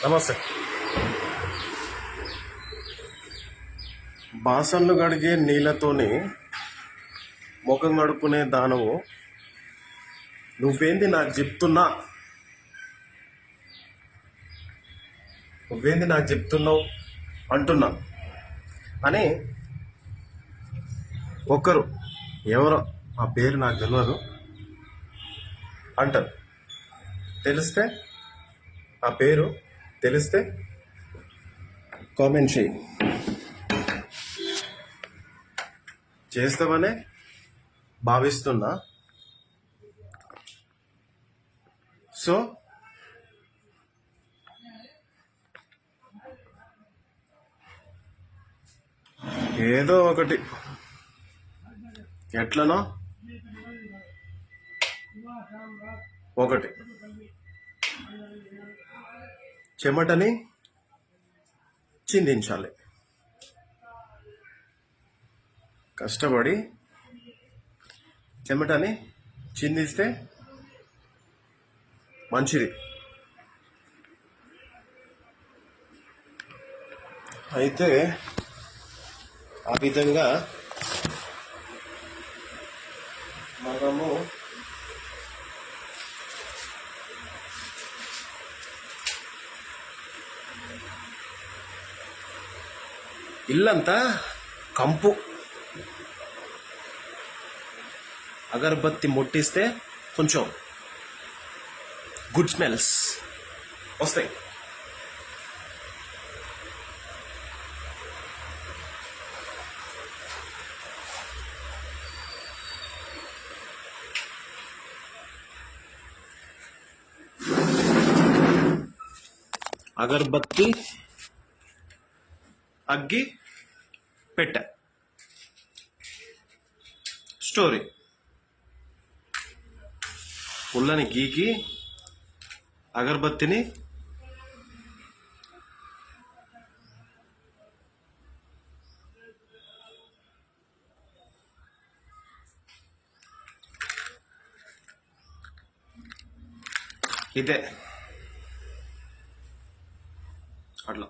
నమస్తే. బాసన్లు కడిగే నీళ్ళతోని ముఖం కడుక్కునే దానవు నువ్వేంది నాకు చెప్తున్నావు అంటున్నా అని ఒక్కరు, ఎవరో ఆ పేరు నాకు తెలియదు, అంటారు. తెలిస్తే ఆ పేరు తెలిస్తే కామెంట్ చేస్తామనే భావిస్తున్నా. సో ఏదో ఒకటి ఎట్లనో ఒకటి చెమటని చిందించాలి. కష్టపడి చెమటని చిందిస్తే మంచిది. అయితే ఆ విధంగా మనము ఇల్లంతా కంపు, అగరబత్తి ముట్టిస్తే కొంచెం గుడ్ స్మెల్స్ వస్తాయి. అగరబత్తి అగ్గి పెట్ట స్టోరీ. పుల్లని గీకి అగరబత్తిని ఇదే అట్లా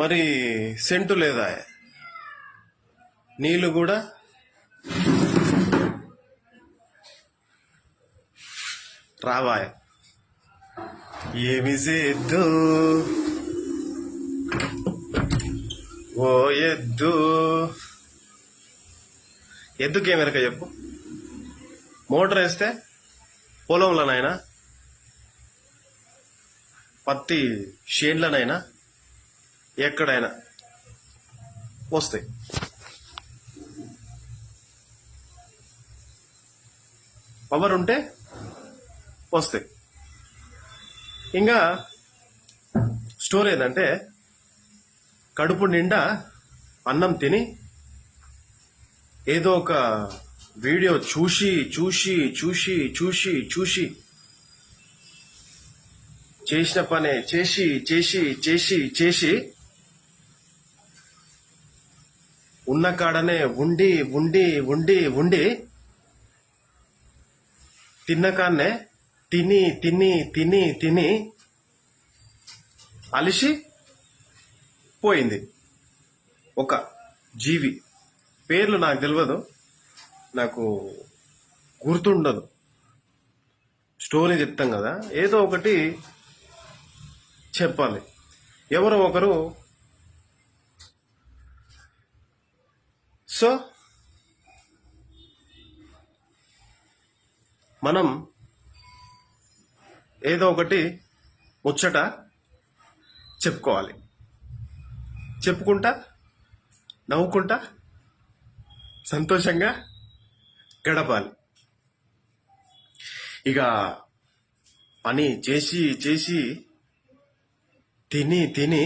మరి సెంటు లేదా, నీళ్ళు కూడా రావాయ. ఏమి చేద్దు ఓ ఎద్దుకేమెరక చెప్పు. మోటార్ వేస్తే పొలంలోనైనా పత్తి షేడ్లనైనా ఎక్కడైనా వస్తాయి. పవర్ ఉంటే వస్తాయి. ఇంకా స్టోరీ ఏంటంటే, కడుపు నిండా అన్నం తిని ఏదో ఒక వీడియో చూసి చూసి చూసి చూసి చూసి చేసిన పనే చేసి చేసి చేసి చేసి ఉన్న కాడనే ఉండి ఉండి ఉండి ఉండి తిన్నకాన్నే తిని తిని తిని తిని అలిసి పోయింది ఒక జీవి. పేర్లు నాకు తెలియదు, నాకు గుర్తుండదు. స్టోరీ చెప్తాం కదా, ఏదో ఒకటి చెప్పాలి. ఎవరో ఒకరు. సో మనం ఏదో ఒకటి ముచ్చట చెప్పుకోవాలి. చెప్పుకుంటా నవ్వుకుంటా సంతోషంగా గడపాలి. ఇక పని చేసి చేసి తిని తిని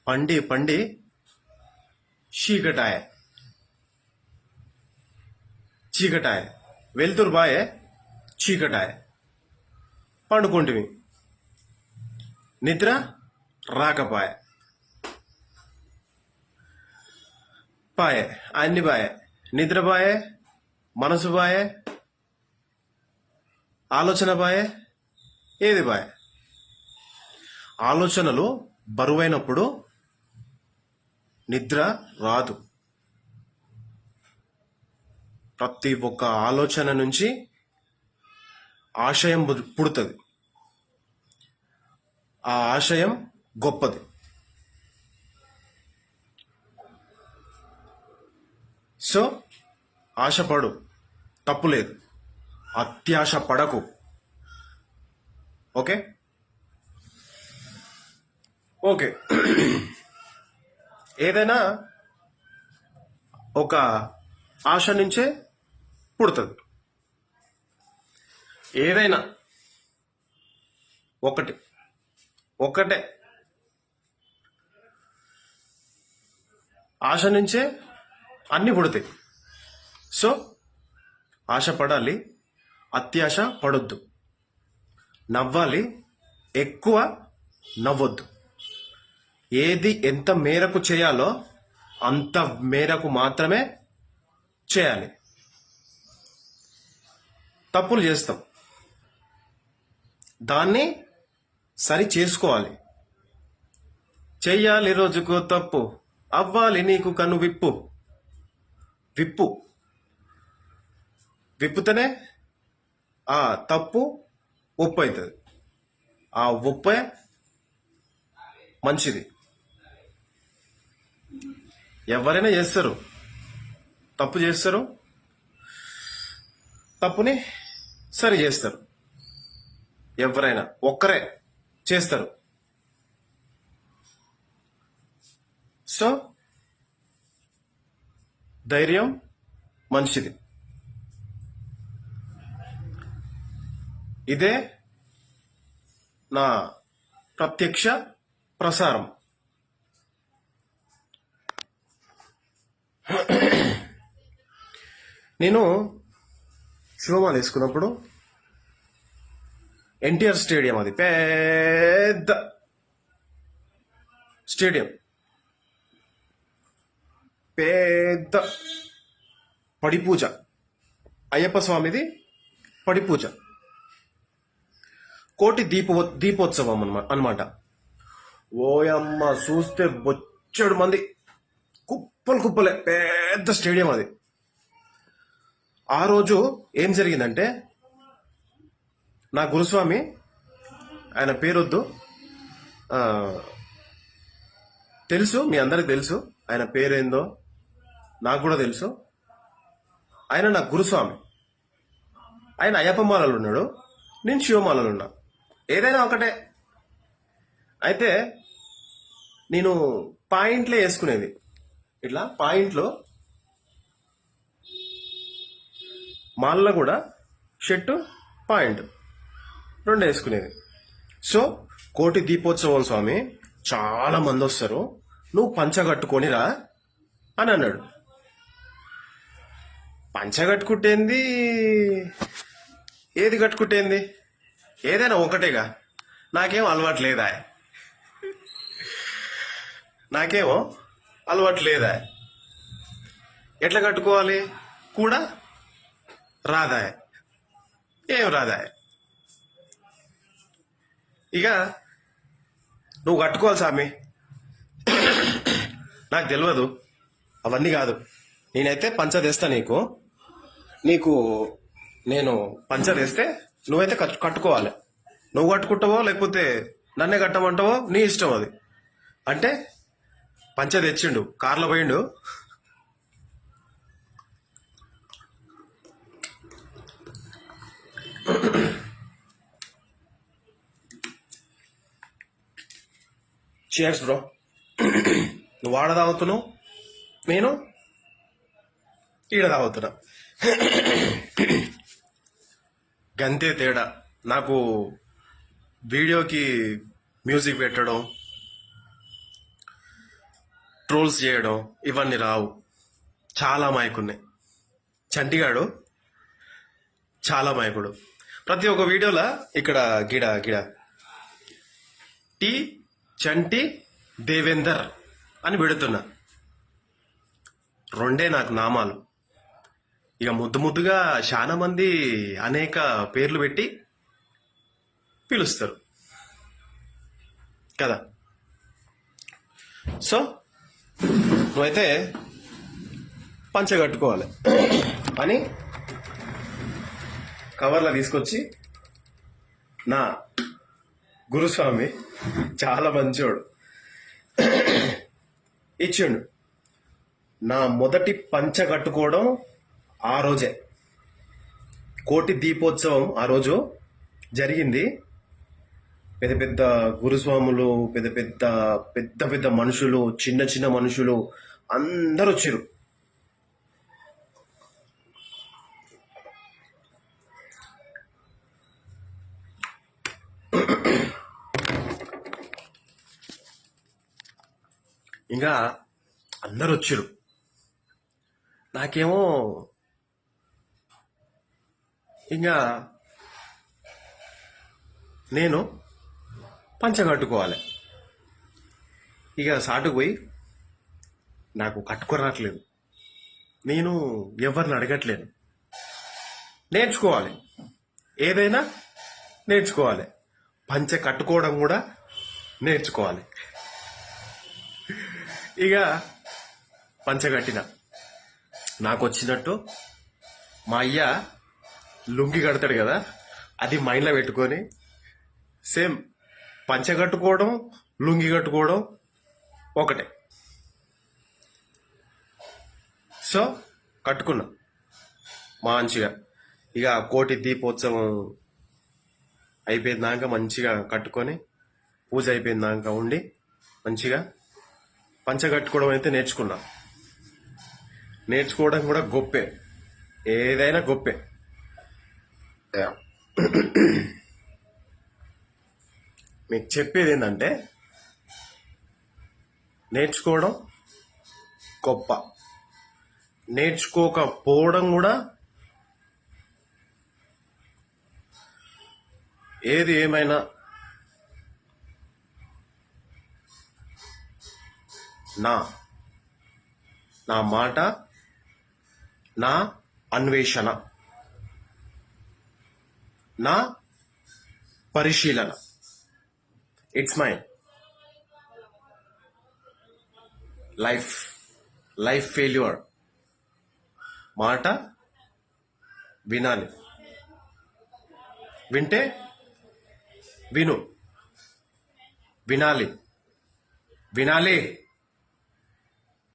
పండి పండి చీకటాయ వెలుతురు బాయే చీకటాయ పండుకుంటివి. నిద్ర రాకపాయే, పాయే, అన్ని పాయే. నిద్ర పాయే, మనసు పాయే, ఆలోచన పాయే, ఏది పాయే. ఆలోచనలు బరువైనప్పుడు నిద్ర రాదు. ప్రతి ఒక్క ఆలోచన నుంచి ఆశయం పుడుతుంది. ఆ ఆశయం గొప్పది. సో ఆశపడు, తప్పులేదు. అత్యాశ పడకు. ఓకే ఓకే ఏదైనా ఒక ఆశ నుంచే పుడుతుంది. ఏదైనా ఒకటే ఆశ నుంచే అన్ని పుడతాయి. సో ఆశ పడాలి, అత్యాశ పడొద్దు. నవ్వాలి, ఎక్కువ నవ్వొద్దు. ఏది ఎంత మేరకు చేయాలో అంత మేరకు మాత్రమే చేయాలి. తప్పులు చేస్తాం, దాన్ని సరి చేసుకోవాలి. చెయ్యాలి రోజుకు తప్పు, అవ్వాలి నీకు కన్ను విప్పు. విప్పుతేనే ఆ తప్పు ఒప్పు అవుతుంది. ఆ ఒప్పే మంచిది. ఎవరైనా చేస్తారు, తప్పు చేస్తారు, తప్పుని సరి చేస్తారు. ఎవరైనా ఒక్కరే చేస్తారు. సో ధైర్యం మంచిది. ఇదే నా ప్రత్యక్ష ప్రసారం. నేను శివమాల వేసుకున్నప్పుడు ఎన్టీఆర్ స్టేడియం, అది పెద్ద స్టేడియం, పెద్ద పడి పూజ, అయ్యప్ప స్వామిది పడి పూజ, కోటి దీపోత్సవం అన్నమాట. ఓయమ్మ, చూస్తే బొచ్చడు మంది, కుప్పలే, పెద్ద స్టేడియం అది. ఆ రోజు ఏం జరిగిందంటే, నా గురుస్వామి, ఆయన పేరొద్దు, తెలుసు, మీ అందరికి తెలుసు ఆయన పేరేందో, నాకు కూడా తెలుసు. ఆయన నా గురుస్వామి. ఆయన అయ్యప్ప మాలలు ఉన్నాడు, నేను శివమాలలు ఉన్నా. ఏదైనా ఒకటే. అయితే నేను పాయింట్లే వేసుకునేది. ఇట్లా పాయింట్లో మాలలో కూడా షర్టు పాయింట్ రెండు వేసుకునేది. సో కోటి దీపోత్సవం స్వామి, చాలా మంది వస్తారు, నువ్వు పంచ కట్టుకొనిరా అని అన్నాడు. పంచ కట్టుకుంటేంది, ఏది కట్టుకుంటేంది, ఏదైనా ఒకటేగా. నాకేం అలవాటు లేదా, ఎట్లా కట్టుకోవాలి కూడా రాదా, ఏం రాదా. ఇక నువ్వు కట్టుకోవాలి స్వామి, నాకు తెలియదు అవన్నీ కాదు. నేనైతే పంచ తెస్తా నీకు నేను పంచ తెస్తే నువ్వైతే కట్టుకోవాలి. నువ్వు కట్టుకుంటావో లేకపోతే నన్నే కట్టమంటావో నీ ఇష్టం అది. అంటే పంచ తెచ్చిండు, కార్లో పోయిండు, చేర్స్ బ్రో. నువ్వు ఆడ తాగుతున్నావు, నేను ఈడ తాగుతున్నా, గంతే తేడా. నాకు వీడియోకి మ్యూజిక్ పెట్టడం, ట్రోల్స్ చేయడం ఇవన్నీ రావు. చాలా మాయకున్నాయి. చంటిగాడు చాలా మాయకుడు. ప్రతి ఒక్క వీడియోలో ఇక్కడ గిడ టి చంటి దేవేందర్ అని పెడుతున్నా. రెండే నాకు నామాలు. ఇక ముద్దు ముద్దుగా చాలా మంది అనేక పేర్లు పెట్టి పిలుస్తారు కదా. సో నువ్వైతే పంచ కట్టుకోవాలి అని కవర్లో తీసుకొచ్చి నా గురుస్వామి చాలా మంచోడు ఇచ్చిండు. నా మొదటి పంచ కట్టుకోవడం ఆ రోజే. కోటి దీపోత్సవం ఆ రోజు జరిగింది. పెద్ద పెద్ద గురుస్వాములు, పెద్ద పెద్ద పెద్ద పెద్ద మనుషులు, చిన్న చిన్న మనుషులు అందరూ వచ్చారు. ఇంకా అందరు వచ్చారు. నాకేమో ఇంకా నేను పంచ కట్టుకోవాలి. ఇక సాటుకు పోయి నాకు కట్టుకోరాట్లేదు, నేను ఎవరిని అడగట్లేను. నేర్చుకోవాలి, ఏదైనా నేర్చుకోవాలి. పంచ కట్టుకోవడం కూడా నేర్చుకోవాలి. ఇక పంచ కట్టిన నాకు వచ్చినట్టు మా అయ్య లుంగి కడతాడు కదా, అది మైండ్లో పెట్టుకొని సేమ్ పంచ కట్టుకోవడం లుంగి కట్టుకోవడం ఒకటే. సో కట్టుకున్నా మంచిగా. ఇక కోటి దీపోత్సవం అయిపోయిందాక మంచిగా కట్టుకొని పూజ అయిపోయిందాక ఉండి మంచిగా పంచ కట్టుకోవడం అయితే నేర్చుకున్నా. నేర్చుకోవడం కూడా గొప్పే, ఏదైనా గొప్పే. మీకు చెప్పేది ఏంటంటే నేర్చుకోవడం గొప్ప, నేర్చుకోకపోవడం కూడా ఏది ఏమైనా నా నా మాట, నా అన్వేషణ, నా పరిశీలన. It's my life failure. మాట వినాలి, వింటే విను, వినాలి, వినాలి.